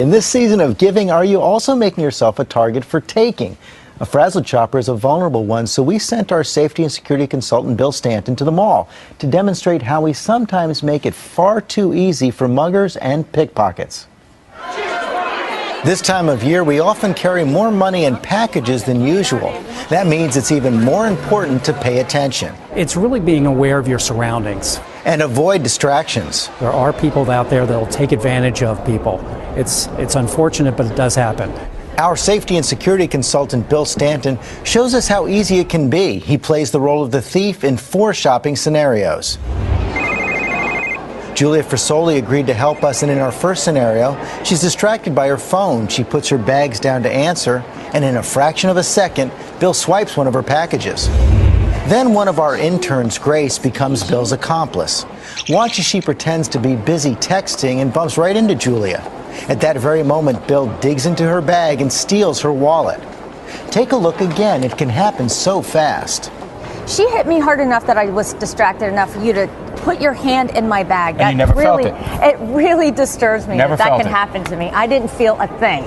In this season of giving, are you also making yourself a target for taking? A frazzled shopper is a vulnerable one, so we sent our safety and security consultant Bill Stanton to the mall to demonstrate how we sometimes make it far too easy for muggers and pickpockets. This time of year, we often carry more money in packages than usual. That means it's even more important to pay attention. It's really being aware of your surroundings. And avoid distractions. There are people out there that will take advantage of people. It's unfortunate, but it does happen. Our safety and security consultant, Bill Stanton, shows us how easy it can be. He plays the role of the thief in 4 shopping scenarios. Julia Frisoli agreed to help us, and in our first scenario, she's distracted by her phone. She puts her bags down to answer, and in a fraction of a second, Bill swipes one of her packages. Then one of our interns, Grace, becomes Bill's accomplice. Watch as she pretends to be busy texting and bumps right into Julia. At that very moment, Bill digs into her bag and steals her wallet. Take a look again. It can happen so fast. She hit me hard enough that I was distracted enough for you to put your hand in my bag. And you never felt it. It really disturbs me that can happen to me. I didn't feel a thing.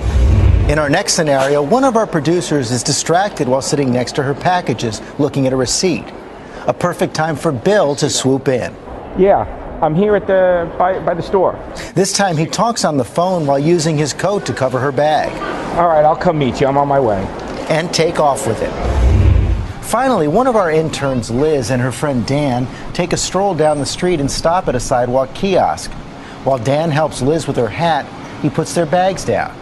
In our next scenario, one of our producers is distracted while sitting next to her packages, looking at a receipt. A perfect time for Bill to swoop in. Yeah, I'm here at by the store. This time he talks on the phone while using his coat to cover her bag. All right, I'll come meet you. I'm on my way. And take off with it. Finally, one of our interns, Liz, and her friend Dan take a stroll down the street and stop at a sidewalk kiosk. While Dan helps Liz with her hat, he puts their bags down.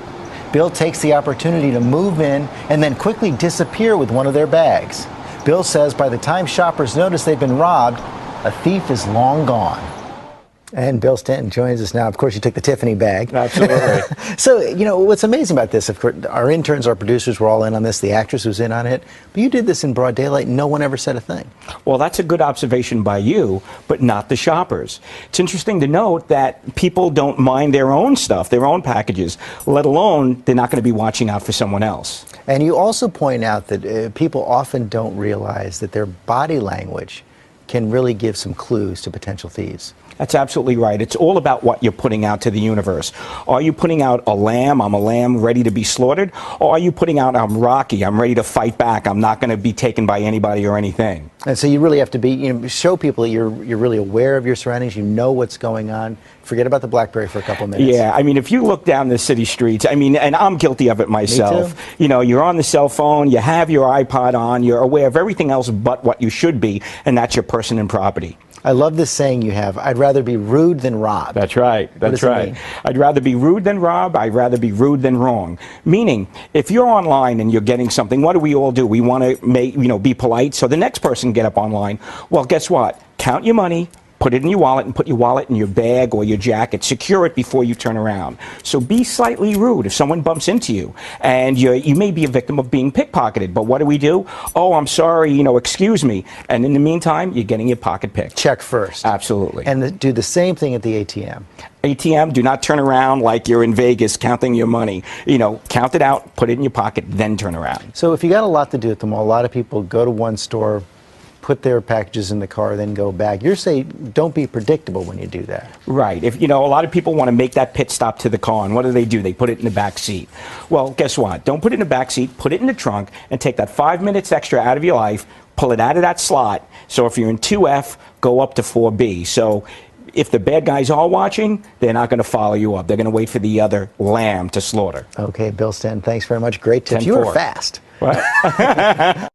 Bill takes the opportunity to move in and then quickly disappear with one of their bags. Bill says by the time shoppers notice they've been robbed, a thief is long gone. And Bill Stanton joins us now. Of course, you took the Tiffany bag. Absolutely. So, you know, what's amazing about this, of course, our interns, our producers were all in on this. The actress was in on it. But you did this in broad daylight. No one ever said a thing. Well, that's a good observation by you, but not the shoppers. It's interesting to note that people don't mind their own stuff, their own packages, let alone they're not going to be watching out for someone else. And you also point out that people often don't realize that their body language can really give some clues to potential thieves. That's absolutely right. It's all about what you're putting out to the universe. Are you putting out a lamb, I'm a lamb ready to be slaughtered? Or are you putting out, I'm Rocky, I'm ready to fight back, I'm not going to be taken by anybody or anything? And so you really have to be, show people that you're really aware of your surroundings, you know what's going on. Forget about the BlackBerry for a couple minutes. Yeah, I mean, if you look down the city streets, I mean, and I'm guilty of it myself. Me too. You know, you're on the cell phone, you have your iPod on, you're aware of everything else but what you should be, and that's your person and property. I love this saying you have, I'd rather be rude than robbed. That's right. That's right. I'd rather be rude than robbed. I'd rather be rude than wrong. Meaning, if you're online and you're getting something, what do we all do? We want to be polite so the next person can get up online. Well, guess what? Count your money. Put it in your wallet and put your wallet in your bag or your jacket. Secure it before you turn around. So be slightly rude if someone bumps into you. And you may be a victim of being pickpocketed. But what do? Oh, I'm sorry, excuse me. And in the meantime, you're getting your pocket picked. Check first. Absolutely. And do the same thing at the ATM. ATM, do not turn around like you're in Vegas counting your money. Count it out, put it in your pocket, then turn around. So if you got a lot to do at the mall, a lot of people go to one store, put their packages in the car, then go back. You're saying don't be predictable when you do that. Right. If a lot of people want to make that pit stop to the car, and what do? They put it in the back seat. Well, guess what? Don't put it in the back seat, put it in the trunk, and take that 5 minutes extra out of your life, pull it out of that slot. So if you're in 2F, go up to 4B. So if the bad guys are watching, they're not going to follow you up. They're going to wait for the other lamb to slaughter. Okay, Bill Stanton, thanks very much. Great tips. You were fast. What?